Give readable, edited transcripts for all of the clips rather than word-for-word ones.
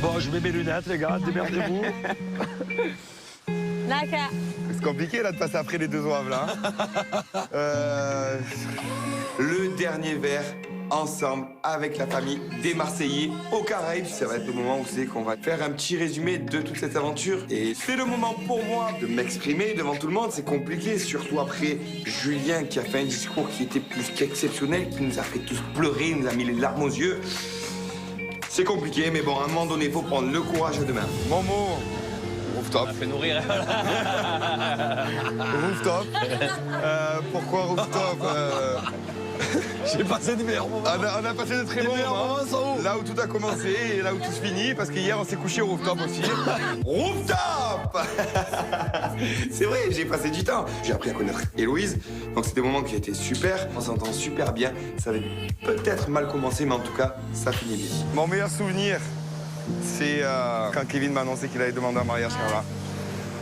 Bon, je mets mes lunettes, les gars, démerdez-vous. Naka. C'est compliqué là de passer après les deux oeufs là. Le dernier verre ensemble avec la famille des Marseillais aux Caraïbes. Ça va être le moment où c'est qu'on va faire un petit résumé de toute cette aventure. Et c'est le moment pour moi de m'exprimer devant tout le monde. C'est compliqué, surtout après Julien qui a fait un discours qui était plus qu'exceptionnel, qui nous a fait tous pleurer, nous a mis les larmes aux yeux. C'est compliqué, mais bon, à un moment donné, il faut prendre le courage de main. Mon mot, rooftop. Ça fait nourrir. Rooftop. Pourquoi rooftop J'ai passé des meilleurs moments. On a passé de très bons moments. Là où tout a commencé et là où tout se finit, parce qu'hier on s'est couché au rooftop aussi. Rooftop. C'est vrai, j'ai passé du temps. J'ai appris à connaître Héloïse, donc c'est des moments qui étaient super. On s'entend super bien. Ça avait peut-être mal commencé, mais en tout cas, ça finit bien. Mon meilleur souvenir, c'est quand Kevin m'a annoncé qu'il allait demander un mariage Carla.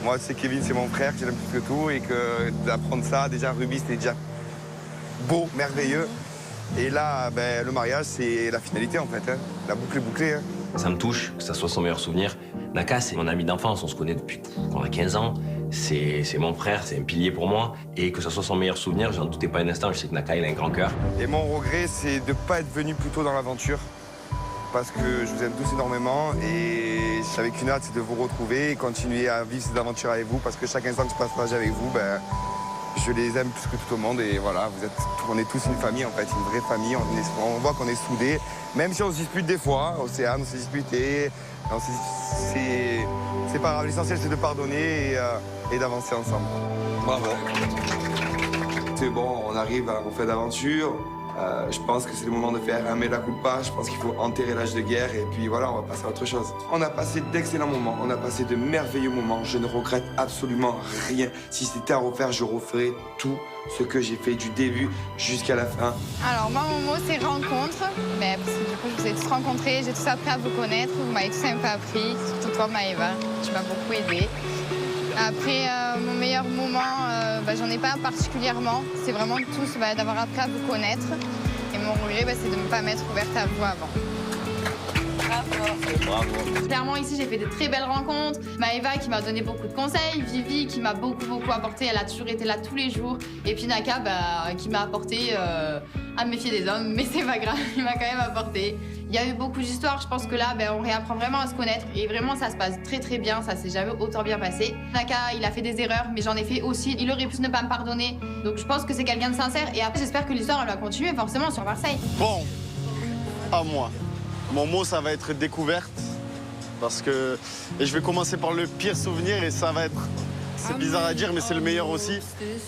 Moi, c'est Kevin, c'est mon frère, que j'aime plus que tout, et que d'apprendre ça, déjà Ruby, c'était déjà beau, merveilleux. Et là, ben, le mariage, c'est la finalité en fait. Hein. La boucle est bouclée. Hein. Ça me touche, que ça soit son meilleur souvenir. Naka, c'est mon ami d'enfance, on se connaît depuis qu'on a 15 ans. C'est mon frère, c'est un pilier pour moi. Et que ça soit son meilleur souvenir, j'en doutais pas un instant, je sais que Naka, il a un grand cœur. Et mon regret, c'est de ne pas être venu plus tôt dans l'aventure. Parce que je vous aime tous énormément et j'avais qu'une hâte, c'est de vous retrouver et continuer à vivre ces aventures avec vous. Parce que chaque instant que je partage avec vous, ben, je les aime plus que tout au monde. Et voilà, on est tous une famille en fait, une vraie famille. On voit qu'on est soudés, même si on se dispute des fois. Océane, on s'est disputé. C'est pas grave, l'essentiel c'est de pardonner et d'avancer ensemble. Bravo. C'est bon, on arrive à une fin d'aventure. Je pense que c'est le moment de faire un mea culpa. Je pense qu'il faut enterrer l'âge de guerre et puis voilà, on va passer à autre chose. On a passé d'excellents moments, on a passé de merveilleux moments. Je ne regrette absolument rien. Si c'était à refaire, je referais tout ce que j'ai fait du début jusqu'à la fin. Alors moi, mon mot, c'est rencontre. Mais parce que du coup, je vous ai tous rencontrés, j'ai tous appris à vous connaître. Vous m'avez tous un peu appris, surtout toi, Maëva. Tu m'as beaucoup aidé. Après, mon meilleur moment, j'en ai pas particulièrement. C'est vraiment tous d'avoir appris à vous connaître. Et mon regret, c'est de ne pas m'être ouverte à vous avant. Bravo. Clairement, ici, j'ai fait de très belles rencontres. Maëva qui m'a donné beaucoup de conseils. Vivi qui m'a beaucoup apporté. Elle a toujours été là tous les jours. Et puis Naka qui m'a apporté à me méfier des hommes. Mais c'est pas grave, il m'a quand même apporté. Il y a eu beaucoup d'histoires. Je pense que là, on réapprend vraiment à se connaître. Et vraiment, ça se passe très bien. Ça s'est jamais autant bien passé. Naka, il a fait des erreurs, mais j'en ai fait aussi. Il aurait pu ne pas me pardonner. Donc je pense que c'est quelqu'un de sincère. Et après, j'espère que l'histoire, elle va continuer forcément sur Marseille. Bon, à moi. Mon mot, ça va être découverte. Parce que... Et je vais commencer par le pire souvenir et ça va être... C'est bizarre à dire, mais c'est le meilleur aussi.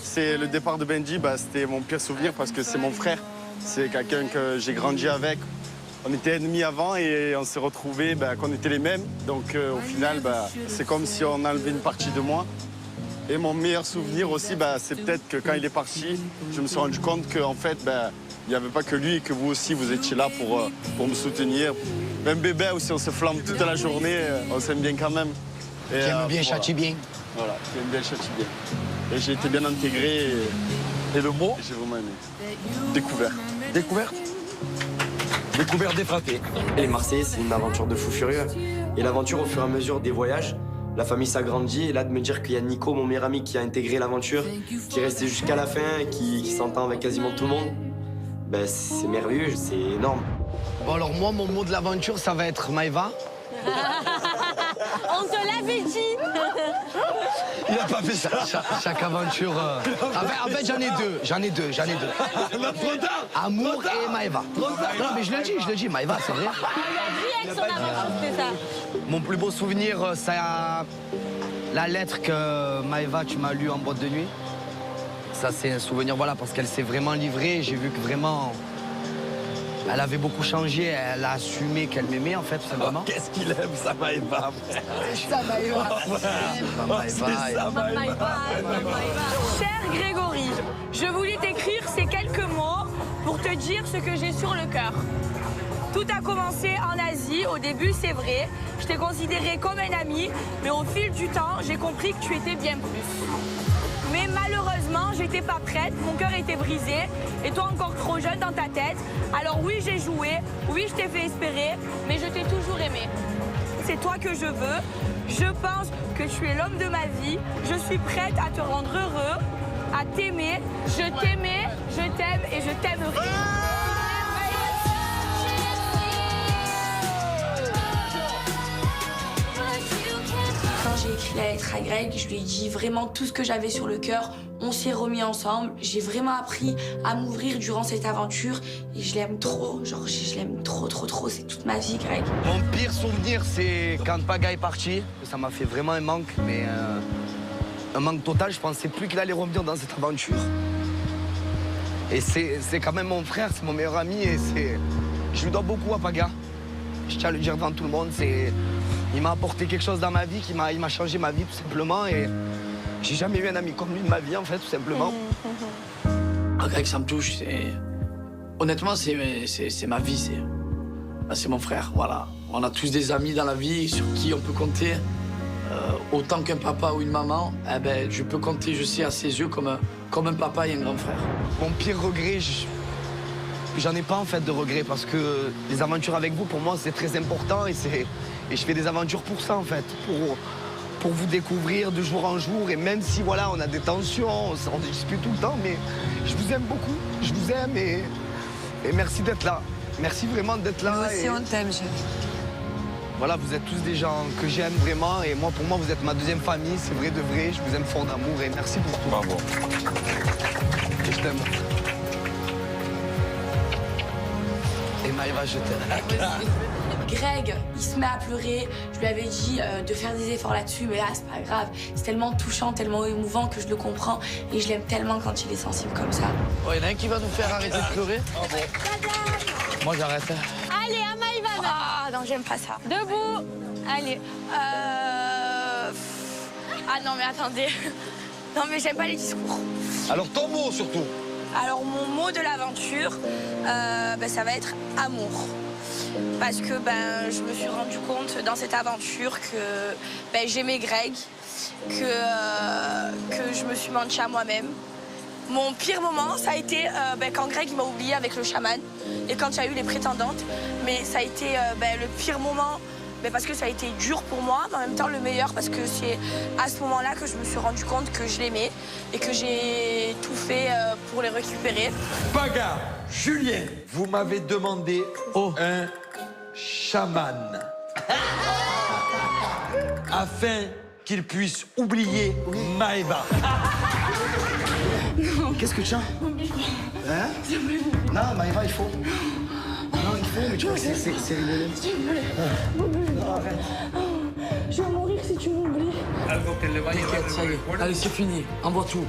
C'est le départ de Benji. C'était mon pire souvenir parce que c'est mon frère. C'est quelqu'un que j'ai grandi avec. On était ennemis avant et on s'est retrouvés qu'on était les mêmes. Donc au final, c'est comme si on enlevait une partie de moi. Et mon meilleur souvenir aussi, c'est peut-être que quand il est parti, je me suis rendu compte qu'en fait, il n'y avait pas que lui et que vous aussi, vous étiez là pour me soutenir. Même bébé aussi, on se flamme toute la journée, on s'aime bien quand même. J'aime bien, châtie bien. Voilà, j'aime bien, châtie bien. Et j'ai été bien intégré Et le mot? j'ai vraiment aimé. Découvert. Découverte? Découverte des frappés. Et Marseille, c'est une aventure de fou furieux. Et l'aventure, au fur et à mesure des voyages, la famille s'agrandit. Et là, de me dire qu'il y a Nico, mon meilleur ami, qui a intégré l'aventure, qui est resté jusqu'à la fin, qui s'entend avec quasiment tout le monde, c'est merveilleux, c'est énorme. Bon, alors moi, mon mot de l'aventure, ça va être Maëva. On te l'avait dit. Il a pas fait ça. Chaque aventure... En fait, j'en ai deux. Trop tard. Amour et Maëva. Non, mais je le dis, Maëva, c'est vrai. Il a dit avec son aventure, c'est ça. Mon plus beau souvenir, c'est la lettre que Maëva, tu m'as lue en boîte de nuit. Ça, c'est un souvenir, voilà, parce qu'elle s'est vraiment livrée. J'ai vu que vraiment, elle avait beaucoup changé. Elle a assumé qu'elle m'aimait, en fait, tout simplement. Qu'est-ce qu'il aime, ça Maëva. Ça, Maëva. Cher Grégory, je voulais t'écrire ces quelques mots pour te dire ce que j'ai sur le cœur. Tout a commencé en Asie, au début c'est vrai, je t'ai considéré comme un ami, mais au fil du temps, j'ai compris que tu étais bien plus. Mais malheureusement, j'étais pas prête, mon cœur était brisé, et toi encore trop jeune dans ta tête. Alors oui, j'ai joué, oui, je t'ai fait espérer, mais je t'ai toujours aimé. c'est toi que je veux. Je pense que tu es l'homme de ma vie. Je suis prête à te rendre heureux, à t'aimer. Je t'aimais, je t'aime et je t'aimerai. Quand j'ai écrit la lettre à Greg, je lui ai dit vraiment tout ce que j'avais sur le cœur. On s'est remis ensemble. J'ai vraiment appris à m'ouvrir durant cette aventure. Et je l'aime trop. Genre, je l'aime trop, trop, trop. C'est toute ma vie, Greg. Mon pire souvenir, c'est quand Paga est parti. Ça m'a fait vraiment un manque, mais un manque total. Je pensais plus qu'il allait revenir dans cette aventure. Et c'est quand même mon frère, c'est mon meilleur ami. Et je lui dois beaucoup à Paga. Je tiens à le dire devant tout le monde. Il m'a apporté quelque chose dans ma vie, il m'a changé ma vie tout simplement. Et j'ai jamais eu un ami comme lui de ma vie, en fait, tout simplement. Ah, Greg, ça me touche. Honnêtement, c'est ma vie. C'est mon frère, voilà. On a tous des amis dans la vie sur qui on peut compter. Autant qu'un papa ou une maman, eh ben, je peux compter, je sais, à ses yeux comme un papa et un grand frère. Mon pire regret, j'en ai pas en fait de regret parce que les aventures avec vous, pour moi, c'est très important et je fais des aventures pour ça en fait, pour vous découvrir de jour en jour. Et même si voilà, on a des tensions, on dispute tout le temps, mais je vous aime beaucoup, je vous aime et merci d'être là. Merci vraiment d'être là. Nous aussi, on t'aime, chef. Voilà, vous êtes tous des gens que j'aime vraiment et moi, pour moi, vous êtes ma deuxième famille, c'est vrai de vrai, je vous aime fort d'amour et merci pour tout. Bravo. Et je t'aime. Et Maëva, je t'aime. Greg, il se met à pleurer. Je lui avais dit de faire des efforts là-dessus, mais là, c'est pas grave. C'est tellement touchant, tellement émouvant que je le comprends. Et je l'aime tellement quand il est sensible comme ça. Oh, il y en a un qui va nous faire arrêter de pleurer. Moi, j'arrête. Allez, à Maëva. Ah non, j'aime pas ça. Debout. Allez. Ah non, mais attendez. Non, mais j'aime pas les discours. Alors ton mot surtout. Alors, mon mot de l'aventure, ça va être amour. Parce que je me suis rendu compte dans cette aventure que j'aimais Greg, que je me suis menti à moi-même. Mon pire moment, ça a été quand Greg m'a oublié avec le chaman et quand il y a eu les prétendantes. Mais ça a été le pire moment parce que ça a été dur pour moi, mais en même temps le meilleur parce que c'est à ce moment-là que je me suis rendu compte que je l'aimais et que j'ai tout fait pour les récupérer. Paga, Julien, vous m'avez demandé un chaman afin qu'il puisse oublier Maëva. Qu'est-ce que tu as? Hein? Non, Maëva, il faut. Non, il faut, mais tu vois, c'est rigolo. Non, arrête. Je vais mourir si tu m'oublies. T'inquiète, ça y est. Allez, c'est fini. Envoie tout.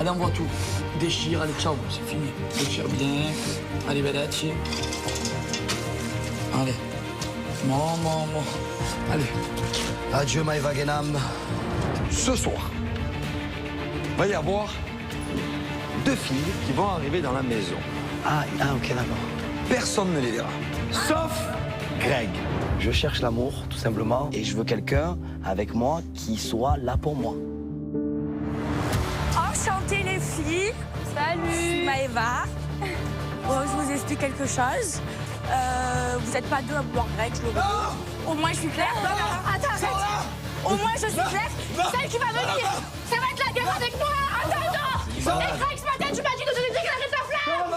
Allez, envoie tout. Déchire, allez, ciao, c'est fini. Déchire bien. Allez, Badachi. Allez. Bon. Allez. Adieu, Maëva Genam. Ce soir, va y avoir 2 filles qui vont arriver dans la maison. Ah, ok, d'accord. Personne ne les verra, sauf Greg. Je cherche l'amour, tout simplement, et je veux quelqu'un avec moi qui soit là pour moi. Enchantée les filles. Salut. Maëva. Bon, je vous explique quelque chose. Vous n'êtes pas deux à vouloir Greg, je le vois. Au moins, je suis claire. Attends, arrête. Au moins, je suis claire. Celle qui va venir, ça va être la guerre avec moi. Attends. Et Greg, ce matin, tu m'as dit de te dire qu'elle avait ta flamme.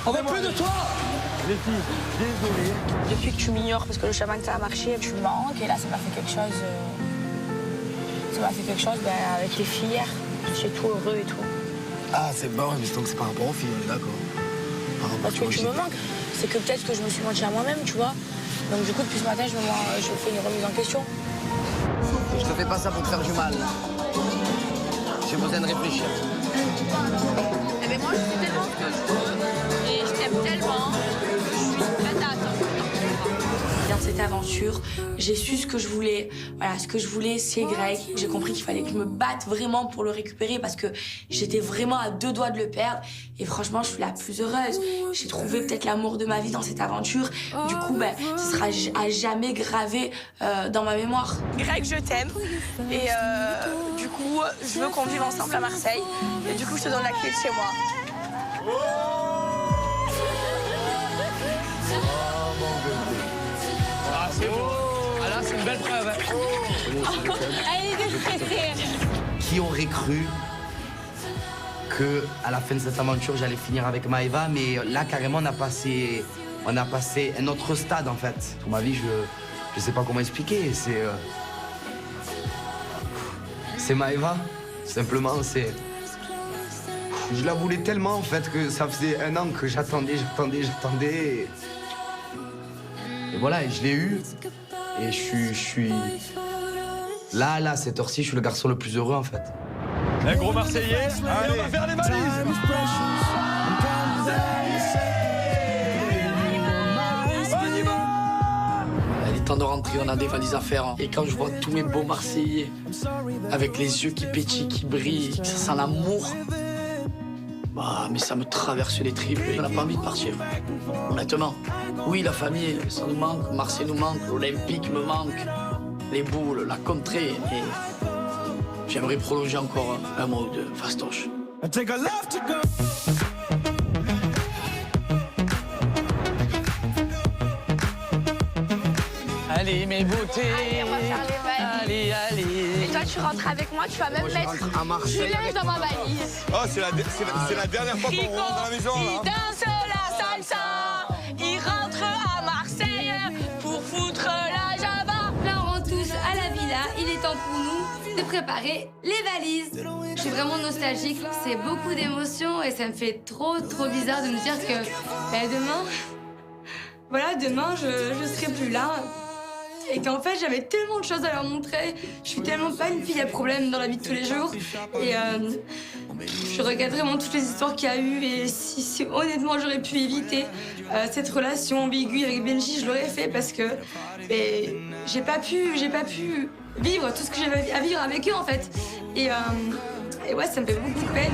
On veut plus de toi. Les filles, désolé. Depuis que tu m'ignores parce que le chaman ça a marché, tu me manques et là ça m'a fait quelque chose. Ça m'a fait quelque chose avec les filles hier. J'étais tout heureux et tout. Ah, c'est bon, mais donc c'est par rapport aux filles, on est d'accord. Parce que tu me manques. C'est que peut-être que je me suis menti à moi-même, tu vois. Donc du coup, depuis ce matin, je fais une remise en question. Je te fais pas ça pour te faire du mal. J'ai besoin de réfléchir. Eh bien, moi, je sais tellement ce que je veux et je t'aime tellement que je suis prête à attendre. Dans cette aventure, j'ai su ce que je voulais. Voilà, ce que je voulais, c'est Greg. J'ai compris qu'il fallait que je me batte vraiment pour le récupérer parce que j'étais vraiment à 2 doigts de le perdre. Et franchement, je suis la plus heureuse. J'ai trouvé peut-être l'amour de ma vie dans cette aventure. Du coup, ce sera à jamais gravé dans ma mémoire. Greg, je t'aime. Et du coup, je veux qu'on vive ensemble à Marseille. Et du coup, je te donne la clé de chez moi. Ah, c'est beau. Ah, là, c'est une belle preuve. Hein. Elle est stressée. Qui aurait cru que à la fin de cette aventure, j'allais finir avec Maëva, mais là, carrément, on a passé un autre stade, en fait. Pour ma vie, je sais pas comment expliquer. C'est Maëva, simplement, Je la voulais tellement, en fait, que ça faisait 1 an que j'attendais. Et voilà, et je l'ai eu. Et je suis... Là, à cette heure-ci, je suis le garçon le plus heureux, en fait. Un gros Marseillais, allez, on va faire les valises. Il est temps de rentrer, on a des valises à faire. Hein. Et quand je vois tous mes beaux Marseillais, avec les yeux qui pétillent, qui brillent, ça sent l'amour, bah, mais ça me traverse les tripes et on n'a pas envie de partir. Honnêtement. Oui, la famille, ça nous manque, Marseille nous manque, l'Olympique me manque, les boules, la contrée. Et j'aimerais prolonger encore 1 mois ou 2, fastoche. Allez, mes beautés. Allez, on va faire les valises. Allez. Et toi, tu rentres avec moi, tu vas même mettre à Marseille. du linge dans ma valise. Oh, c'est la dernière fois qu'on rentre dans la maison, il là. danse la salsa. Il rentre à Marseille pour foutre la java. Là, on rentre tous à la villa. Il est temps pour nous de préparer les valises. Je suis vraiment nostalgique. C'est beaucoup d'émotions et ça me fait trop bizarre de me dire que demain, je serai plus là. Et qu'en fait, j'avais tellement de choses à leur montrer. Je suis tellement pas une fille à problème dans la vie de tous les jours. Et je regrette vraiment toutes les histoires qu'il y a eu. Et si honnêtement j'aurais pu éviter cette relation ambiguë avec Benji, je l'aurais fait parce que j'ai pas pu vivre tout ce que j'avais à vivre avec eux en fait. Et ouais, ça me fait beaucoup de peine.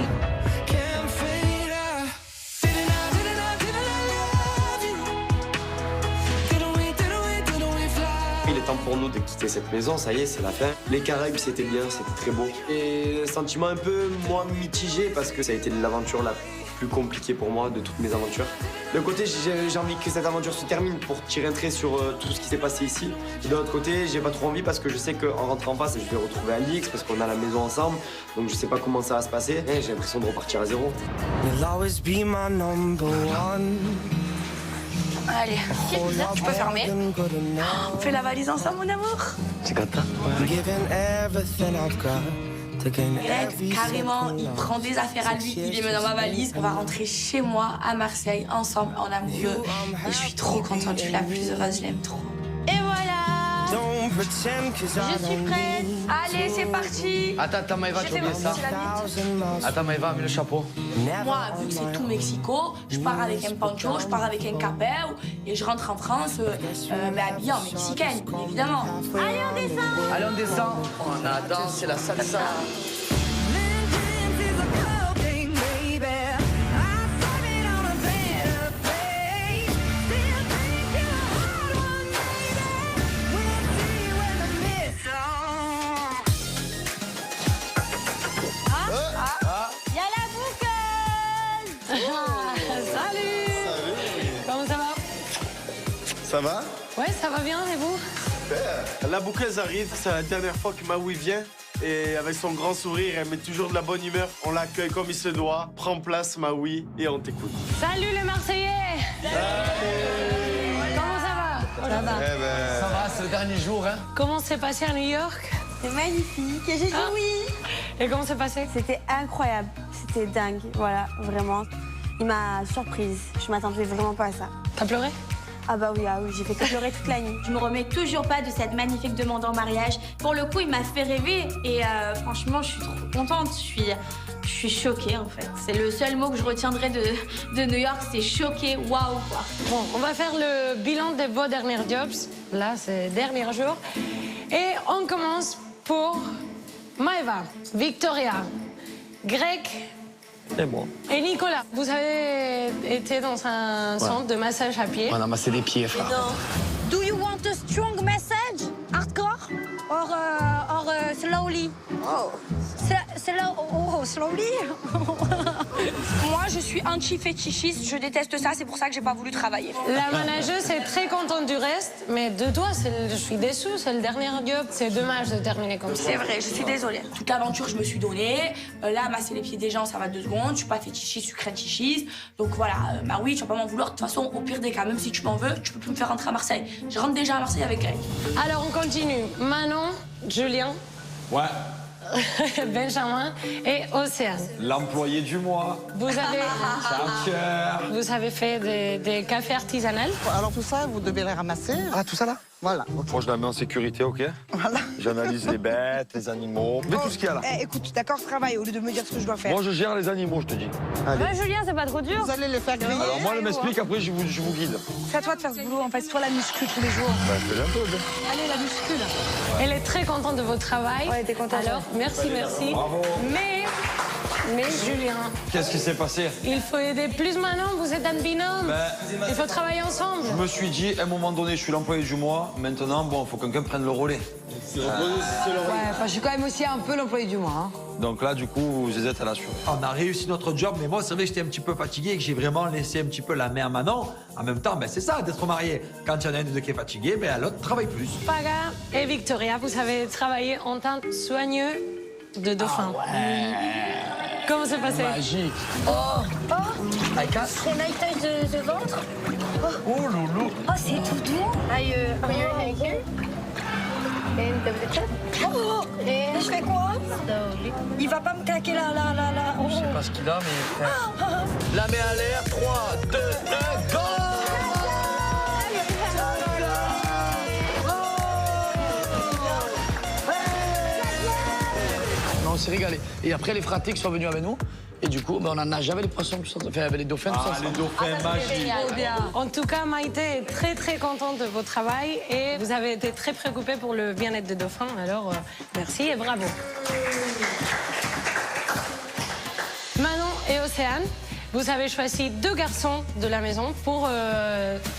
Il est temps pour nous de quitter cette maison, ça y est, c'est la fin. Les Caraïbes, c'était bien, c'était très beau. Et un sentiment un peu moins mitigé parce que ça a été l'aventure la plus compliquée pour moi de toutes mes aventures. D'un côté, j'ai envie que cette aventure se termine pour tirer un trait sur tout ce qui s'est passé ici. Et de l'autre côté, j'ai pas trop envie parce que je sais qu'en rentrant en face, je vais retrouver Alix parce qu'on a la maison ensemble. Donc je sais pas comment ça va se passer. Et j'ai l'impression de repartir à zéro. Allez, tu peux fermer. On fait la valise ensemble, mon amour. Tu content? Greg, carrément, il prend des affaires à lui, il les met dans ma valise. On va rentrer chez moi, à Marseille, ensemble, en amoureux. Et je suis trop contente, je suis la plus heureuse, je l'aime trop. Et voilà! Je suis prête. Allez, c'est parti. Attends, Maëva, tu as oublié ça. Attends, Maëva, mets le chapeau. Moi, vu que c'est tout Mexico, je pars avec un poncho, je pars avec un capel et je rentre en France habillée en mexicaine, évidemment. Allez, on descend. Allez, on descend. On a dansé la salsa. Ça va? Ouais, ça va bien, et vous? Super. La bouqueuse arrive, c'est la dernière fois que Maui vient. Et avec son grand sourire, elle met toujours de la bonne humeur. On l'accueille comme il se doit. Prends place, Maui, et on t'écoute. Salut les Marseillais! Salut! Comment ça va? Ça va. Ça va, c'est le dernier jour, hein? Comment s'est passé à New York? C'est magnifique, et j'ai joui. Et comment c'est passé? C'était incroyable, c'était dingue, voilà, vraiment. Il m'a surprise, je m'attendais vraiment pas à ça. T'as pleuré? Ah bah oui, j'ai fait que pleurer toute la nuit. Je me remets toujours pas de cette magnifique demande en mariage. Pour le coup, il m'a fait rêver et franchement, je suis trop contente. Je suis choquée en fait. C'est le seul mot que je retiendrai de New York, c'est choquée, waouh quoi. Bon, on va faire le bilan de vos derniers jobs. Là, c'est le dernier jour. Et on commence pour Maëva, Victoria, Greg et Nicolas. Vous avez été dans un centre de massage à pied. On a massé des pieds, frère. Do you want a strong message? Hardcore? Or slowly? Oh. c'est là, oh, slowly. Moi, je suis anti-fétichiste, je déteste ça, c'est pour ça que j'ai pas voulu travailler. La manageuse est très contente du reste, mais de toi, je suis déçue, c'est le dernier job. C'est dommage de terminer comme ça. C'est vrai, je suis désolée. Toute l'aventure, je me suis donnée. Là, masser les pieds des gens, ça va 2 secondes. Je suis pas fétichiste, je suis crétichiste. Donc voilà, oui, tu vas pas m'en vouloir. De toute façon, au pire des cas, même si tu m'en veux, tu peux plus me faire rentrer à Marseille. Je rentre déjà à Marseille avec elle. Alors, on continue. Manon, Julien, Ouais. Benjamin et Océane. L'employé du mois. Vous avez fait des cafés artisanaux. Alors tout ça, vous devez les ramasser. Ah, tout ça là? Voilà. Moi, je la mets en sécurité, ok? Voilà. J'analyse les bêtes, les animaux, mais tout ce qu'il y a là. Écoute, d'accord, je travaille au lieu de me dire ce que je dois faire. Moi, je gère les animaux, je te dis. Allez. Ouais, Julien, c'est pas trop dur. Vous allez les faire griller. Alors moi, elle m'explique, après, je vous guide. C'est à toi de faire ce boulot, en fait. C'est toi la muscu tous les jours. Bah, fais-le un peu, bien. Allez, la muscu, là. Elle est très contente de votre travail. Ouais, t'es contente. Alors, merci. Bravo. Mais Julien, Qu'est-ce qui s'est passé? il faut aider plus Manon, vous êtes un binôme. Il faut travailler ensemble. Je me suis dit, à un moment donné, je suis l'employé du mois. Maintenant, bon, il faut que quelqu'un prenne le relais. Ouais, enfin, je suis quand même aussi un peu l'employé du mois. Hein. Donc là, du coup, vous êtes à la suite. On a réussi notre job, mais moi, c'est vrai que j'étais un petit peu fatigué et que j'ai vraiment laissé un petit peu la main à Manon. En même temps, c'est ça, d'être marié. Quand il y en a un des deux qui est fatigué, l'autre travaille plus. Paga et Victoria, vous avez travaillé en tant que soigneux de dauphin. Comment c'est passé? Magique. C'est maquillage de ventre. Oh, loulou. Oh, c'est tout doux. Oh, et je fais quoi? Il va pas me claquer là. Je sais pas ce qu'il a, mais... La main à l'air, 3, 2, 1, go! Non, on s'est régalé. Et après, les fratés qui sont venus avec nous. Et du coup, on en a jamais les poissons, tout ça. Enfin, avec les dauphins, tout ça. Les dauphins magiques. En tout cas, Maïté est très contente de votre travail et vous avez été très préoccupée pour le bien-être des dauphins. Alors, merci et bravo. Manon et Océane, vous avez choisi 2 garçons de la maison pour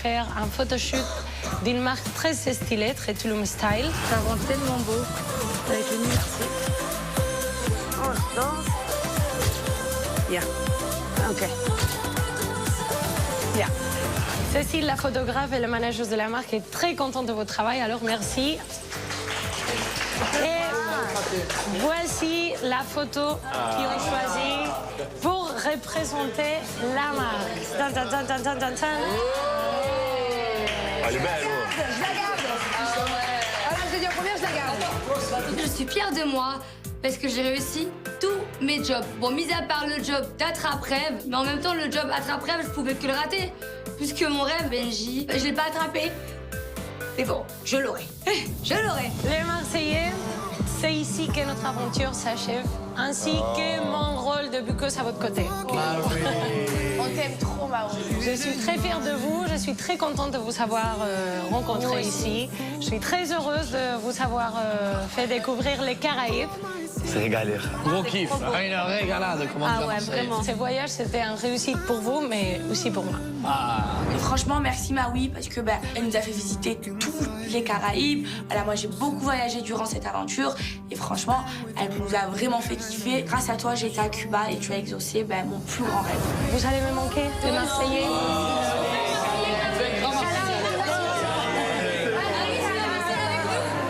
faire un photoshoot d'une marque très stylée, très Tulum style. Ça rend tellement beau avec le nuage. Oh, danse. Yeah. OK. Yeah. Cécile, la photographe et la manageuse de la marque, est très contente de votre travail, alors merci. Et voici la photo qu'ils ont choisie pour représenter la marque. Tan, tan, tan, tan, tan, tan, tan. Elle est belle, Je la garde. Alors, je te dis en première, je la garde. Je suis fière de moi parce que j'ai réussi tous mes jobs. Bon, mis à part le job d'attrape-rêve, mais en même temps, le job attrape-rêve, je pouvais que le rater. Puisque mon rêve, Benji, je l'ai pas attrapé. Mais bon, je l'aurai. Je l'aurai. Les Marseillais, c'est ici que notre aventure s'achève, ainsi que mon rôle de buckeuse à votre côté. On t'aime trop, Maron. Je suis très fière de vous, je suis très contente de vous avoir rencontré ici. Je suis très heureuse de vous avoir fait découvrir les Caraïbes. C'est régalé. Gros kiff, une régalade, comment dire. Ah ouais, vraiment. Ce voyage, c'était une réussite pour vous, mais aussi pour moi. Et franchement, merci Maui, parce que elle nous a fait visiter tous les Caraïbes. Voilà, moi, j'ai beaucoup voyagé durant cette aventure. Et franchement, elle nous a vraiment fait kiffer. Grâce à toi, j'ai été à Cuba et tu as exaucé mon plus grand rêve. Vous allez me manquer, les Marseillais.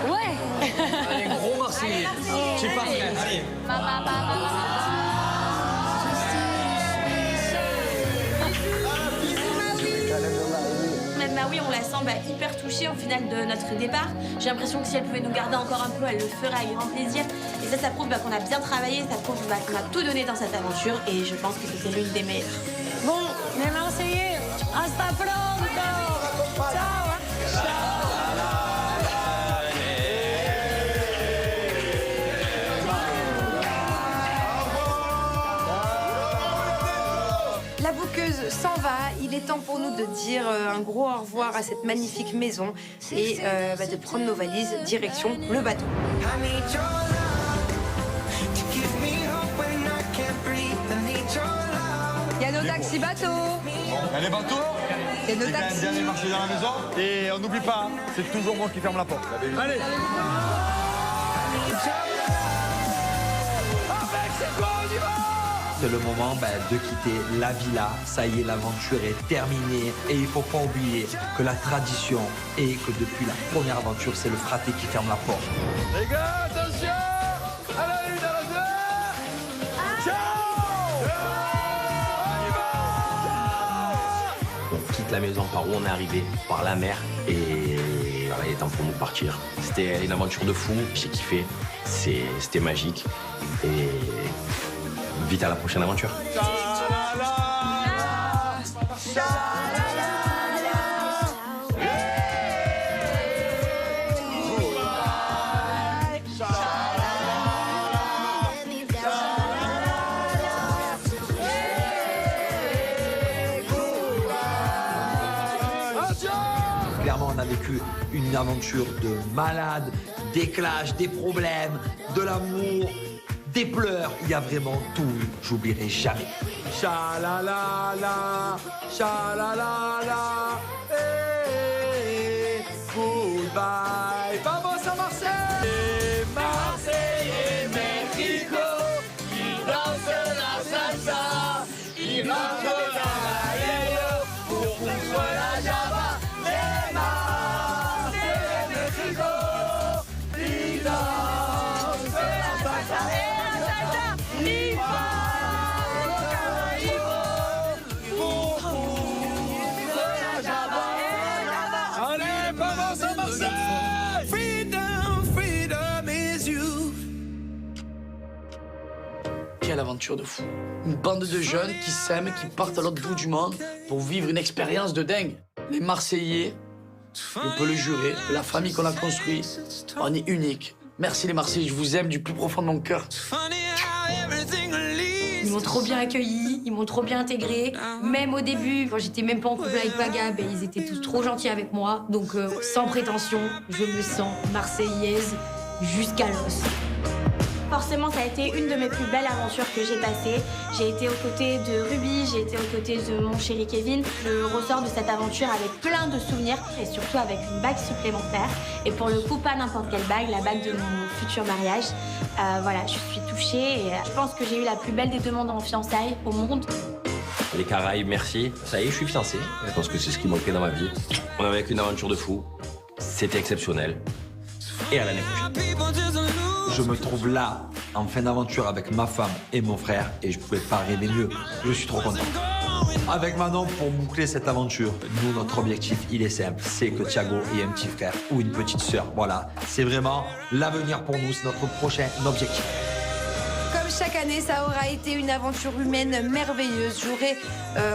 Ouais. Allez, gros Marseillais. Je suis pas prêt, allez. Même Maui, on la sent hyper touchée au final de notre départ. J'ai l'impression que si elle pouvait nous garder encore un peu, elle le ferait avec grand plaisir. Et ça prouve qu'on a bien travaillé, ça prouve qu'on a tout donné dans cette aventure. Et je pense que c'était l'une des meilleures. Bon, les Marseillais, hasta pronto. Ciao. La bouqueuse s'en va. Il est temps pour nous de dire un gros au revoir à cette magnifique maison et de prendre nos valises direction le bateau. Il y a nos taxis bateaux. Il y a les bateaux. Il y a nos C'est quand même taxis. bien les marcher dans la maison. Et on n'oublie pas, c'est toujours moi qui ferme la porte. Allez. c'est quoi, on y va? C'est le moment de quitter la villa. Ça y est, l'aventure est terminée. Et il faut pas oublier que la tradition est que depuis la première aventure, c'est le fraté qui ferme la porte. Les gars, attention! À la une, à la deux! Ciao! On y va! On quitte la maison par où on est arrivé, par la mer. Et voilà, il est temps pour nous de partir. C'était une aventure de fou. J'ai kiffé. C'était magique. Et vite à la prochaine aventure. Clairement, on a vécu une aventure de malade, des clashs, des problèmes, de l'amour, des pleurs. Il y a vraiment tout eu. J'oublierai jamais. Cha-la-la-la, cha-la-la-la, hey, goodbye. Vamos à Marseille! Les Marseillais, Mexico, ils dansent la salsa, ils rentrent dans la yellow pour foutre la java. Les Marseillais, Mexico, ils dansent la salsa. Quelle aventure de fou. Une bande de jeunes qui s'aiment, qui partent à l'autre bout du monde pour vivre une expérience de dingue. Les Marseillais, je peux le jurer, la famille qu'on a construite, on est unique. Merci les Marseillais, je vous aime du plus profond de mon cœur. Ils m'ont trop bien accueilli, ils m'ont trop bien intégré. Même au début, quand j'étais même pas en couple avec Paga, ils étaient tous trop gentils avec moi. Donc sans prétention, je me sens marseillaise jusqu'à l'os. Forcément, ça a été une de mes plus belles aventures que j'ai passées. J'ai été aux côtés de Ruby, j'ai été aux côtés de mon chéri Kevin. Je ressors de cette aventure avec plein de souvenirs et surtout avec une bague supplémentaire. Et pour le coup, pas n'importe quelle bague, la bague de mon futur mariage. Voilà, je suis touchée et je pense que j'ai eu la plus belle des demandes en fiançailles au monde. Les Caraïbes, merci. Ça y est, je suis fiancé. Je pense que c'est ce qui manquait dans ma vie. On avait vécu une aventure de fou. C'était exceptionnel. Et à l'année prochaine. Je me trouve là, en fin d'aventure avec ma femme et mon frère, et je pouvais pas rêver mieux. Je suis trop content. Avec Manon, pour boucler cette aventure, nous, notre objectif, il est simple. C'est que Thiago ait un petit frère ou une petite sœur. Voilà, c'est vraiment l'avenir pour nous, c'est notre prochain objectif. Comme chaque année, ça aura été une aventure humaine merveilleuse. J'aurai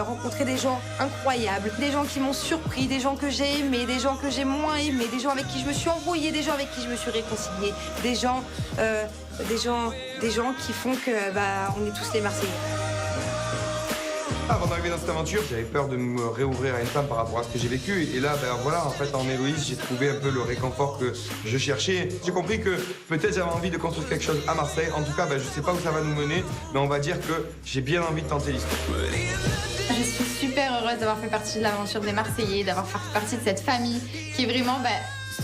rencontré des gens incroyables, des gens qui m'ont surpris, des gens que j'ai aimés, des gens que j'ai moins aimés, des gens avec qui je me suis embrouillée, des gens avec qui je me suis réconciliée, des gens qui font que on est tous les Marseillais. Avant d'arriver dans cette aventure, j'avais peur de me réouvrir à une femme par rapport à ce que j'ai vécu. Et là, voilà, en fait, en Héloïse, j'ai trouvé un peu le réconfort que je cherchais. J'ai compris que peut-être j'avais envie de construire quelque chose à Marseille. En tout cas, je sais pas où ça va nous mener, mais on va dire que j'ai bien envie de tenter l'histoire. Je suis super heureuse d'avoir fait partie de l'aventure des Marseillais, d'avoir fait partie de cette famille qui est vraiment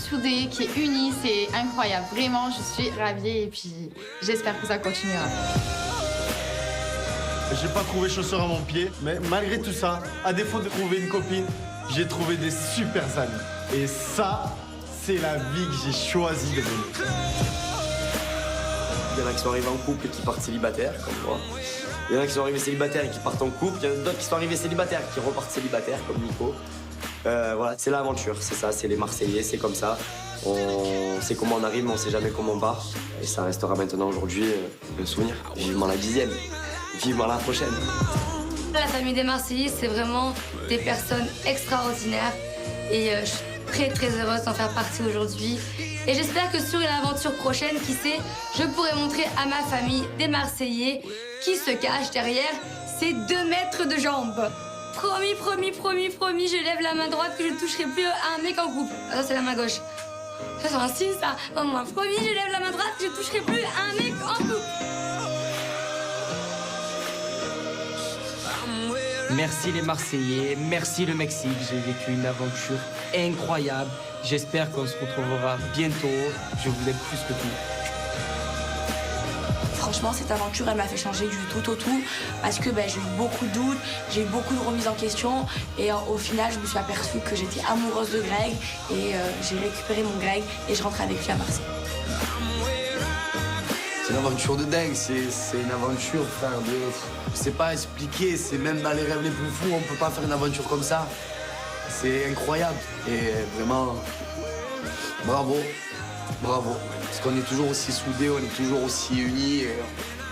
soudée, qui est unie. C'est incroyable. Vraiment, je suis ravie et puis j'espère que ça continuera. J'ai pas trouvé chaussures à mon pied, mais malgré tout ça, à défaut de trouver une copine, j'ai trouvé des super amis. Et ça, c'est la vie que j'ai choisi de mener. Il y en a qui sont arrivés en couple et qui partent célibataires, comme moi. Il y en a qui sont arrivés célibataires et qui partent en couple. Il y en a d'autres qui sont arrivés célibataires et qui repartent célibataires, comme Nico. Voilà, c'est l'aventure, c'est ça, c'est les Marseillais, c'est comme ça. On sait comment on arrive, mais on sait jamais comment on part. Et ça restera maintenant aujourd'hui le souvenir. Vivement la 10e. Vivement la prochaine. La famille des Marseillais, c'est vraiment des personnes extraordinaires. Et je suis très très heureuse d'en faire partie aujourd'hui. Et j'espère que sur une aventure prochaine, qui sait, je pourrai montrer à ma famille des Marseillais qui se cachent derrière ces 2 mètres de jambes. Promis, promis, promis, promis, je lève la main droite que je ne toucherai plus à un mec en couple. Ah, ça, c'est la main gauche. Ça, c'est un signe, ça. Non, moi, promis, je lève la main droite que je ne toucherai plus à un mec en couple. Merci les Marseillais, merci le Mexique, j'ai vécu une aventure incroyable. J'espère qu'on se retrouvera bientôt. Je vous aime plus que tout. franchement, cette aventure, elle m'a fait changer du tout au tout parce que j'ai eu beaucoup de doutes, j'ai eu beaucoup de remises en question et au final, je me suis aperçue que j'étais amoureuse de Greg et j'ai récupéré mon Greg et je rentre avec lui à Marseille. C'est une aventure de dingue, c'est une aventure, frère, je sais pas expliquer, c'est même dans les rêves les plus fous, on peut pas faire une aventure comme ça. C'est incroyable et vraiment, bravo, bravo. Parce qu'on est toujours aussi soudés, on est toujours aussi unis, et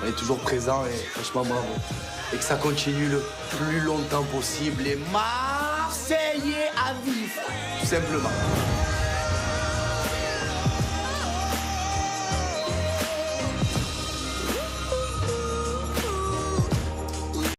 on est toujours présents et franchement bravo. Et que ça continue le plus longtemps possible, les Marseillais à vivre, tout simplement.